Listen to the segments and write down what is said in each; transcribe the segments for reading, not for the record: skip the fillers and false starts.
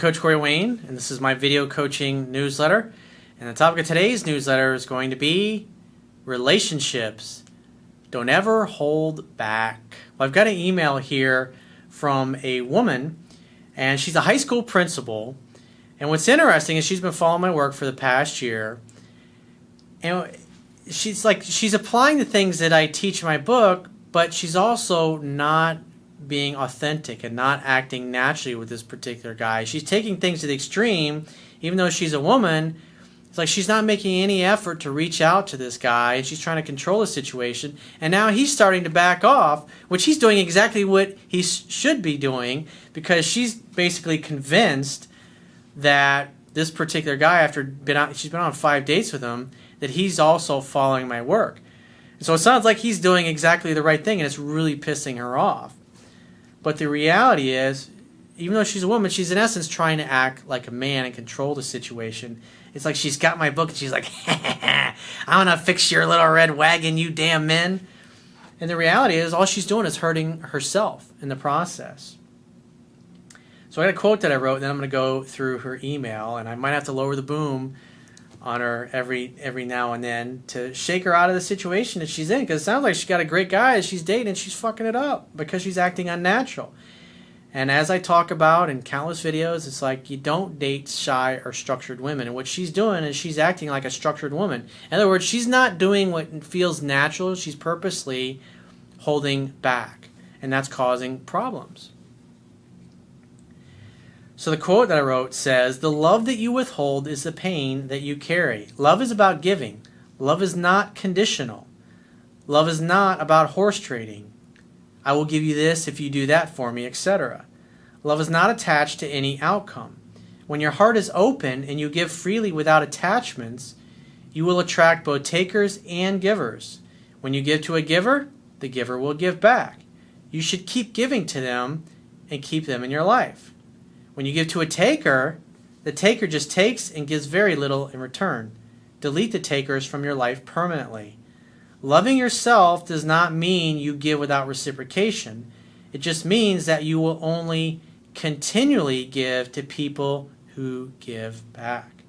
Coach Corey Wayne, and this is my video coaching newsletter. And the topic of today's newsletter is going to be relationships. Don't ever hold back. Well, I've got an email here from a woman, and she's a high school principal. And what's interesting is she's been following my work for the past year. And she's applying the things that I teach in my book, but she's also not being authentic and not acting naturally with this particular guy. She's taking things to the extreme. Even though she's a woman, it's like she's not making any effort to reach out to this guy, and she's trying to control the situation. And now he's starting to back off, which he's doing exactly what he should be doing, because she's basically convinced that this particular guy, she's been on 5 dates with him, that he's also following my work. And so it sounds like he's doing exactly the right thing, and it's really pissing her off. But the reality is, even though she's a woman, she's in essence trying to act like a man and control the situation. It's like she's got my book and she's like, I'm going to fix your little red wagon, you damn men. And the reality is, all she's doing is hurting herself in the process. So I got a quote that I wrote, and then I'm going to go through her email, and I might have to lower the boom on her every now and then to shake her out of the situation that she's in, because it sounds like she's got a great guy that she's dating and she's fucking it up because she's acting unnatural. And as I talk about in countless videos, it's like you don't date shy or structured women. And what she's doing is she's acting like a structured woman. In other words, she's not doing what feels natural. She's purposely holding back, and that's causing problems. So the quote that I wrote says, "The love that you withhold is the pain that you carry. Love is about giving. Love is not conditional. Love is not about horse trading. I will give you this if you do that for me, etc. Love is not attached to any outcome. When your heart is open and you give freely without attachments, you will attract both takers and givers. When you give to a giver, the giver will give back. You should keep giving to them and keep them in your life. When you give to a taker, the taker just takes and gives very little in return. Delete the takers from your life permanently. Loving yourself does not mean you give without reciprocation. It just means that you will only continually give to people who give back."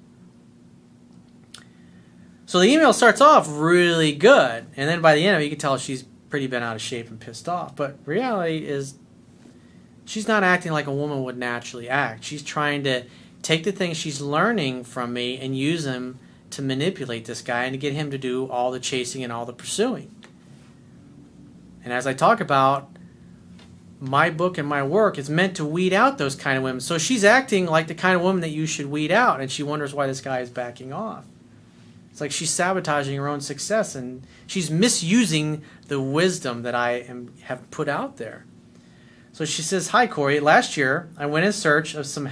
So the email starts off really good, and then by the end of it, you can tell she's pretty bent out of shape and pissed off. But reality is, she's not acting like a woman would naturally act. She's trying to take the things she's learning from me and use them to manipulate this guy and to get him to do all the chasing and all the pursuing. And as I talk about, my book and my work is meant to weed out those kind of women. So she's acting like the kind of woman that you should weed out, and she wonders why this guy is backing off. It's like she's sabotaging her own success, and she's misusing the wisdom that I have put out there. So she says, "Hi, Corey. Last year, I went in search of some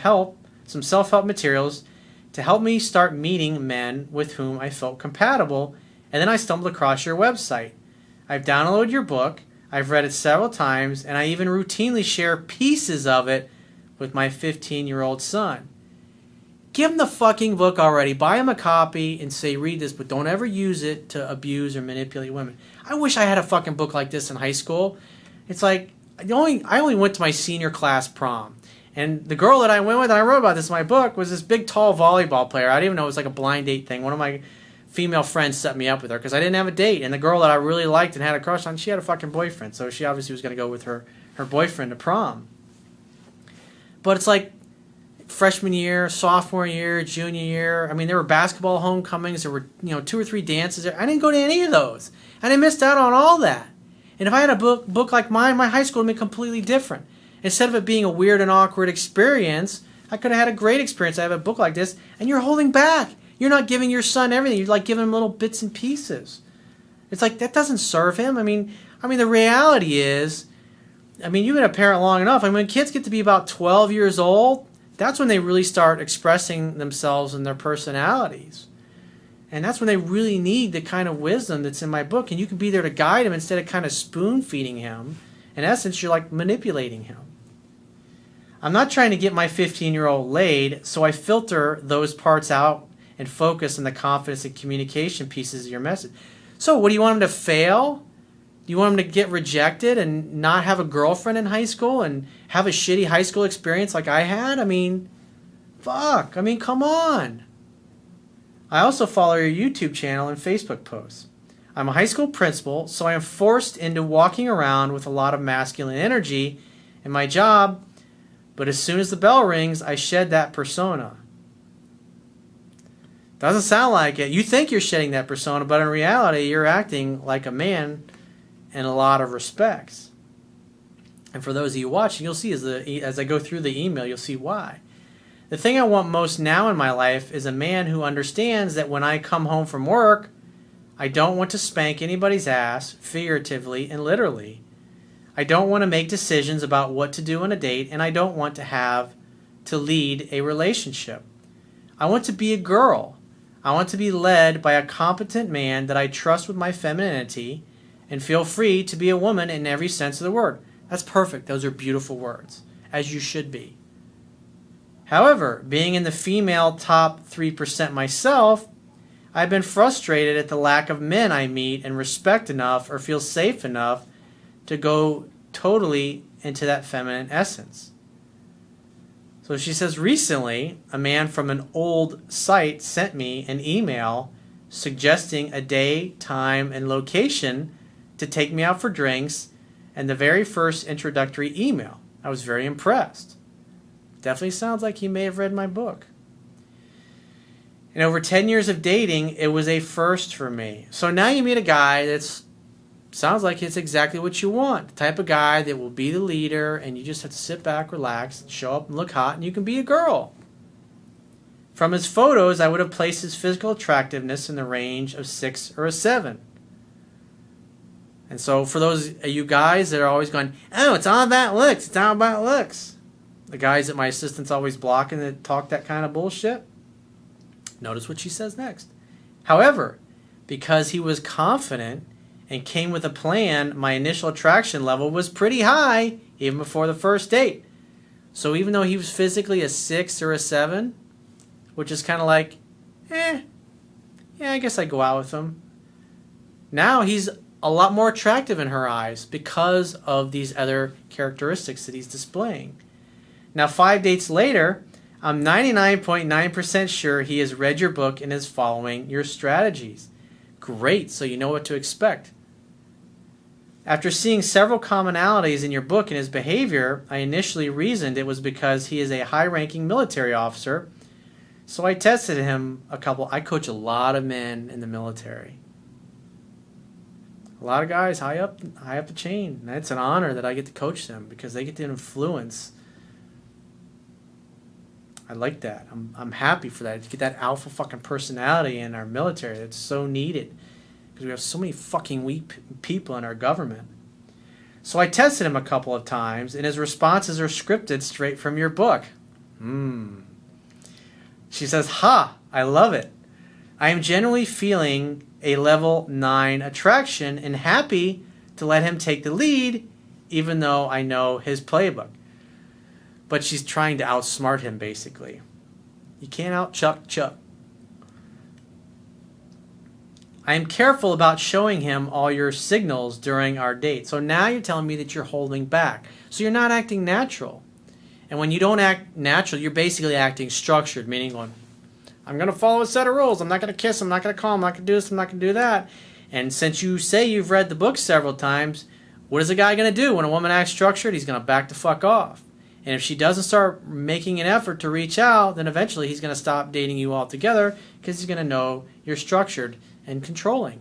self-help materials to help me start meeting men with whom I felt compatible, and then I stumbled across your website. I've downloaded your book, I've read it several times, and I even routinely share pieces of it with my 15-year-old son." Give him the fucking book already. Buy him a copy and say, read this, but don't ever use it to abuse or manipulate women. I wish I had a fucking book like this in high school. It's like, I only went to my senior class prom. And the girl that I went with, and I wrote about this in my book, was this big, tall volleyball player. I didn't even know it was like a blind date thing. One of my female friends set me up with her because I didn't have a date. And the girl that I really liked and had a crush on, she had a fucking boyfriend. So she obviously was going to go with her boyfriend to prom. But it's like freshman year, sophomore year, junior year. I mean, there were basketball homecomings. There were 2 or 3 dances. I didn't go to any of those. And I missed out on all that. And if I had a book like mine, my high school would be completely different. Instead of it being a weird and awkward experience, I could have had a great experience. I have a book like this, and you're holding back. You're not giving your son everything. You're like giving him little bits and pieces. It's like, that doesn't serve him. I mean, the reality is, you've been a parent long enough. When kids get to be about 12 years old, that's when they really start expressing themselves and their personalities. And that's when they really need the kind of wisdom that's in my book. And you can be there to guide him instead of kind of spoon-feeding him. In essence, you're like manipulating him. I'm not trying to get my 15-year-old laid, so I filter those parts out and focus on the confidence and communication pieces of your message. So what do you want him to fail? Do you want him to get rejected and not have a girlfriend in high school and have a shitty high school experience like I had? Fuck. I mean, come on. I also follow your YouTube channel and Facebook posts. I'm a high school principal, so I am forced into walking around with a lot of masculine energy in my job, but as soon as the bell rings, I shed that persona. Doesn't sound like it. You think you're shedding that persona, but in reality, you're acting like a man in a lot of respects. And for those of you watching, you'll see as I go through the email, you'll see why. The thing I want most now in my life is a man who understands that when I come home from work, I don't want to spank anybody's ass, figuratively and literally. I don't want to make decisions about what to do on a date, and I don't want to have to lead a relationship. I want to be a girl. I want to be led by a competent man that I trust with my femininity and feel free to be a woman in every sense of the word. That's perfect. Those are beautiful words, as you should be. However, being in the female top 3% myself, I've been frustrated at the lack of men I meet and respect enough or feel safe enough to go totally into that feminine essence. So she says, recently, a man from an old site sent me an email suggesting a day, time, and location to take me out for drinks, and the very first introductory email. I was very impressed. Definitely sounds like he may have read my book. In over 10 years of dating, it was a first for me. So now you meet a guy that's sounds like it's exactly what you want. The type of guy that will be the leader, and you just have to sit back, relax, show up and look hot, and you can be a girl. From his photos, I would have placed his physical attractiveness in the range of 6 or a 7. And so for those of you guys that are always going, oh, it's all about looks, it's all about looks. The guys that my assistant's always blocking that talk that kind of bullshit. Notice what she says next. However, because he was confident and came with a plan, my initial attraction level was pretty high even before the first date. So even though he was physically a 6 or a 7, which is kind of like, yeah, I guess I'd go out with him. Now he's a lot more attractive in her eyes because of these other characteristics that he's displaying. Now 5 dates later, I'm 99.9% sure he has read your book and is following your strategies. Great, so you know what to expect. After seeing several commonalities in your book and his behavior, I initially reasoned it was because he is a high-ranking military officer. So I tested him I coach a lot of men in the military. A lot of guys high up the chain. And it's an honor that I get to coach them because they get to influence. I like that. I'm happy for that. To get that alpha fucking personality in our military. That's so needed. Because we have so many fucking weak people in our government. So I tested him a couple of times, and his responses are scripted straight from your book. She says, ha, I love it. I am generally feeling a level 9 attraction and happy to let him take the lead, even though I know his playbook. But she's trying to outsmart him, basically. You can't out-Chuck Chuck. I am careful about showing him all your signals during our date. So now you're telling me that you're holding back. So you're not acting natural. And when you don't act natural, you're basically acting structured, meaning going, I'm going to follow a set of rules. I'm not going to kiss. I'm not going to call. I'm not going to do this. I'm not going to do that. And since you say you've read the book several times, what is a guy going to do? When a woman acts structured, he's going to back the fuck off. And if she doesn't start making an effort to reach out, then eventually he's going to stop dating you altogether because he's going to know you're structured and controlling.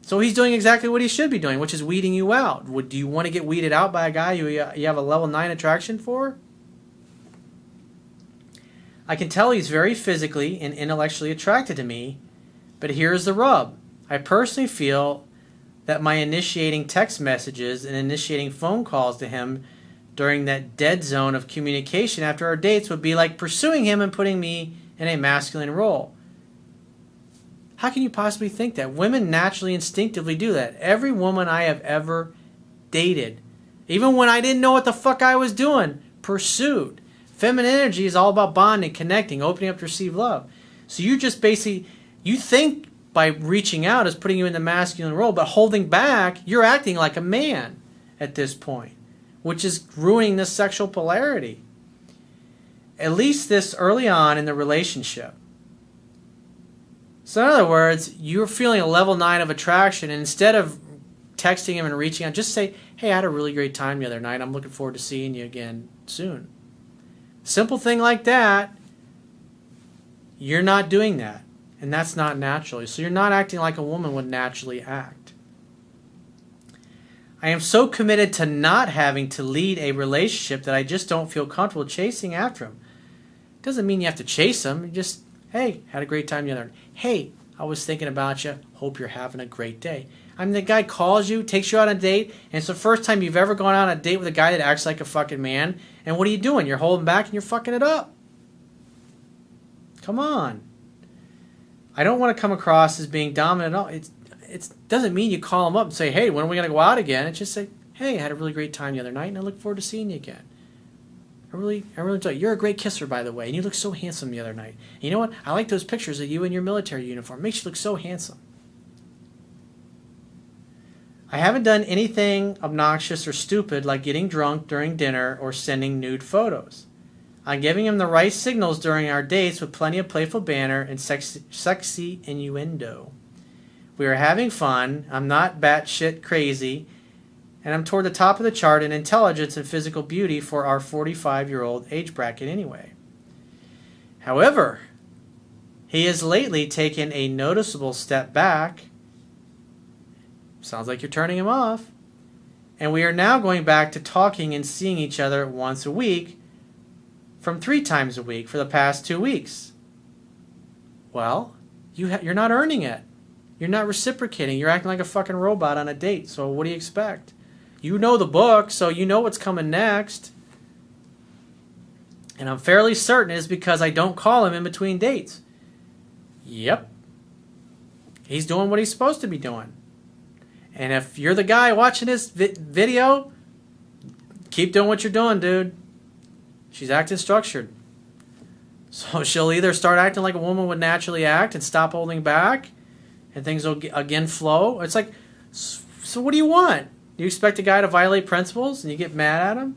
So he's doing exactly what he should be doing, which is weeding you out. Do you want to get weeded out by a guy you have a level 9 attraction for? I can tell he's very physically and intellectually attracted to me, but here's the rub. I personally feel that my initiating text messages and initiating phone calls to him during that dead zone of communication after our dates would be like pursuing him and putting me in a masculine role. How can you possibly think that? Women naturally, instinctively do that. Every woman I have ever dated, even when I didn't know what the fuck I was doing, pursued. Feminine energy is all about bonding, connecting, opening up to receive love. So you just basically, you think by reaching out is putting you in the masculine role, but holding back, you're acting like a man at this point, which is ruining this sexual polarity. at least this early on in the relationship. So in other words, you're feeling a level 9 of attraction, and instead of texting him and reaching out, just say, hey, I had a really great time the other night. I'm looking forward to seeing you again soon. Simple thing like that. You're not doing that, and that's not natural. So you're not acting like a woman would naturally act. I am so committed to not having to lead a relationship that I just don't feel comfortable chasing after him. Doesn't mean you have to chase him. You just, hey, had a great time the other night. Hey, I was thinking about you. Hope you're having a great day. I mean, the guy calls you, takes you out on a date, and it's the first time you've ever gone on a date with a guy that acts like a fucking man. And what are you doing? You're holding back and you're fucking it up. Come on. I don't want to come across as being dominant at all. It doesn't mean you call him up and say, hey, when are we going to go out again? It's just say, hey, I had a really great time the other night, and I look forward to seeing you again. I really enjoy it. You're a great kisser, by the way, and you look so handsome the other night. And you know what? I like those pictures of you in your military uniform. It makes you look so handsome. I haven't done anything obnoxious or stupid like getting drunk during dinner or sending nude photos. I'm giving him the right signals during our dates with plenty of playful banter and sexy innuendo. We are having fun. I'm not batshit crazy. And I'm toward the top of the chart in intelligence and physical beauty for our 45-year-old age bracket anyway. However, he has lately taken a noticeable step back. Sounds like you're turning him off. And we are now going back to talking and seeing each other once a week from 3 times a week for the past 2 weeks. Well, you're not earning it. You're not reciprocating. You're acting like a fucking robot on a date. So what do you expect? You know the book, so you know what's coming next. And I'm fairly certain it's because I don't call him in between dates. Yep. He's doing what he's supposed to be doing. And if you're the guy watching this video, keep doing what you're doing, dude. She's acting structured. So she'll either start acting like a woman would naturally act and stop holding back, and things will again flow. It's like, so what do you want? You expect a guy to violate principles and you get mad at him?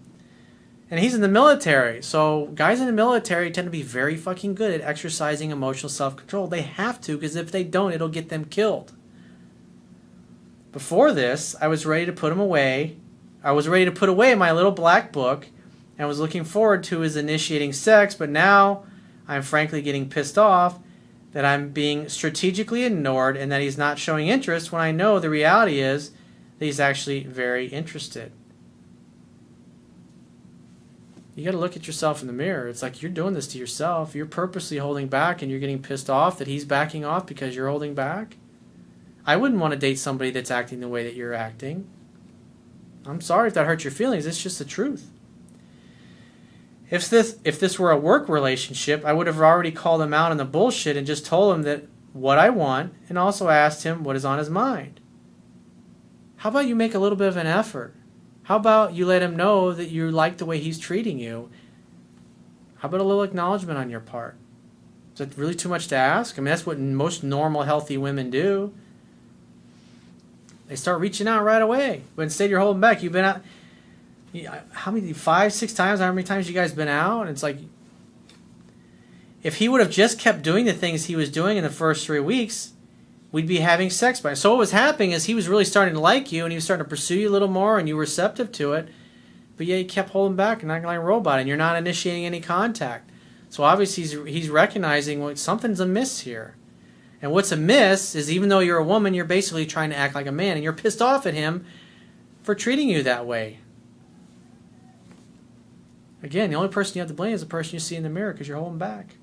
And he's in the military. So guys in the military tend to be very fucking good at exercising emotional self-control. They have to, because if they don't, it'll get them killed. Before this, I was ready to put him away. I was ready to put away my little black book and was looking forward to his initiating sex, but now I'm frankly getting pissed off that I'm being strategically ignored and that he's not showing interest when I know the reality is that he's actually very interested. You got to look at yourself in the mirror. It's like you're doing this to yourself. You're purposely holding back and you're getting pissed off that he's backing off because you're holding back. I wouldn't want to date somebody that's acting the way that you're acting. I'm sorry if that hurts your feelings. It's just the truth. If this were a work relationship, I would have already called him out on the bullshit and just told him that what I want and also asked him what is on his mind. How about you make a little bit of an effort? How about you let him know that you like the way he's treating you? How about a little acknowledgement on your part? Is that really too much to ask? I mean, that's what most normal, healthy women do. They start reaching out right away. But instead you're holding back. You've been out, how many, 5, 6 times? How many times you guys been out? And it's like, if he would have just kept doing the things he was doing in the first 3 weeks, we'd be having sex by. So what was happening is he was really starting to like you, and he was starting to pursue you a little more, and you were receptive to it. But yeah, he kept holding back and acting like a robot, and you're not initiating any contact. So obviously he's recognizing, well, something's amiss here. And what's amiss is, even though you're a woman, you're basically trying to act like a man, and you're pissed off at him for treating you that way. Again, the only person you have to blame is the person you see in the mirror, because you're holding back.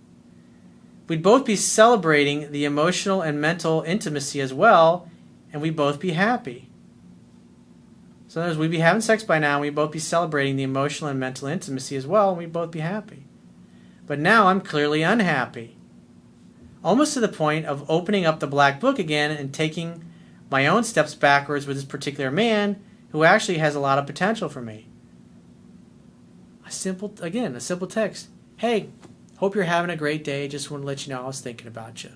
We'd both be celebrating the emotional and mental intimacy as well, and we'd both be happy. So in other words, we'd be having sex by now, and we'd both be celebrating the emotional and mental intimacy as well, and we'd both be happy. But now I'm clearly unhappy. Almost to the point of opening up the black book again and taking my own steps backwards with this particular man who actually has a lot of potential for me. A simple text. Hey, hope you're having a great day. Just want to let you know I was thinking about you.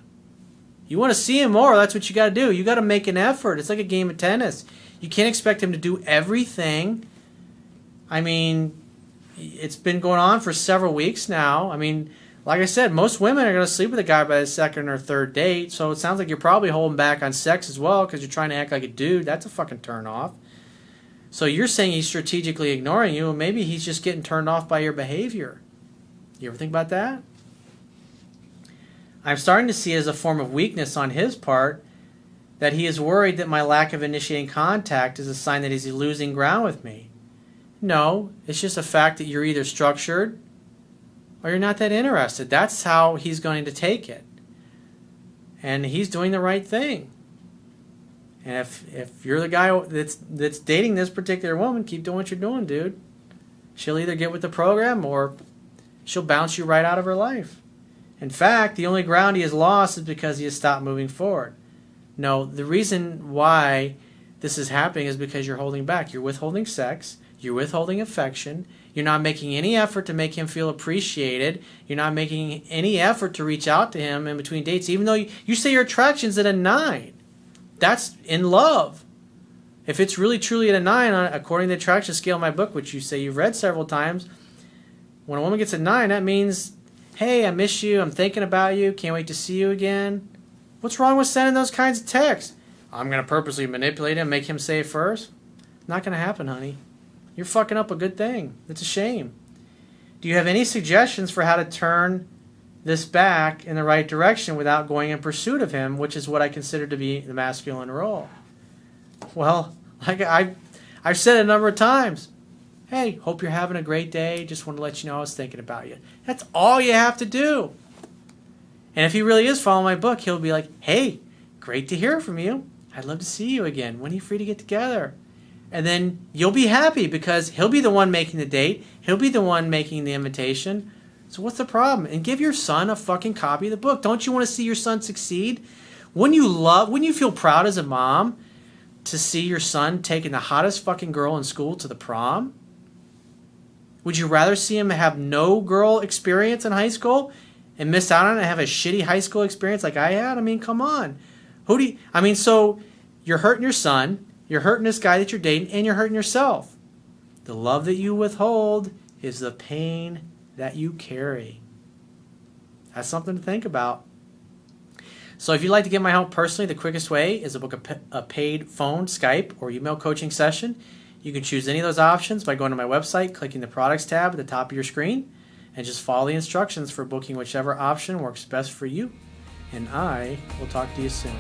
You want to see him more, that's what you got to do. You got to make an effort. It's like a game of tennis. You can't expect him to do everything. I mean, it's been going on for several weeks now. I mean, like I said, most women are going to sleep with a guy by the second or third date, so it sounds like you're probably holding back on sex as well because you're trying to act like a dude. That's a fucking turn off. So you're saying he's strategically ignoring you, and maybe he's just getting turned off by your behavior. You ever think about that? I'm starting to see it as a form of weakness on his part that he is worried that my lack of initiating contact is a sign that he's losing ground with me. No, it's just a fact that you're either structured or you're not that interested. That's how he's going to take it. And he's doing the right thing. And if you're the guy that's dating this particular woman, keep doing what you're doing, dude. She'll either get with the program or she'll bounce you right out of her life. In fact, the only ground he has lost is because he has stopped moving forward. No, the reason why this is happening is because you're holding back. You're withholding sex. You're withholding affection. You're not making any effort to make him feel appreciated. You're not making any effort to reach out to him in between dates, even though you say your attraction's at a 9. That's in love. If it's really truly at a 9, according to the attraction scale in my book, which you say you've read several times, when a woman gets a 9, that means, hey, I miss you, I'm thinking about you, can't wait to see you again. What's wrong with sending those kinds of texts? I'm going to purposely manipulate him, make him say it first? Not going to happen, honey. You're fucking up a good thing. It's a shame. Do you have any suggestions for how to turn this back in the right direction without going in pursuit of him, which is what I consider to be the masculine role? Well, like I've said it a number of times. Hey, hope you're having a great day. Just want to let you know I was thinking about you. That's all you have to do. And if he really is following my book, he'll be like, hey, great to hear from you. I'd love to see you again. When are you free to get together? And then you'll be happy because he'll be the one making the date. He'll be the one making the invitation. So what's the problem? And give your son a fucking copy of the book. Don't you want to see your son succeed? Wouldn't you feel proud as a mom to see your son taking the hottest fucking girl in school to the prom? Would you rather see him have no girl experience in high school and miss out on it and have a shitty high school experience like I had? I mean, come on. So you're hurting your son, you're hurting this guy that you're dating, and you're hurting yourself. The love that you withhold is the pain that you carry. That's something to think about. So if you'd like to get my help personally, the quickest way is to book a paid phone, Skype, or email coaching session. You can choose any of those options by going to my website, clicking the products tab at the top of your screen, and just follow the instructions for booking whichever option works best for you. And I will talk to you soon.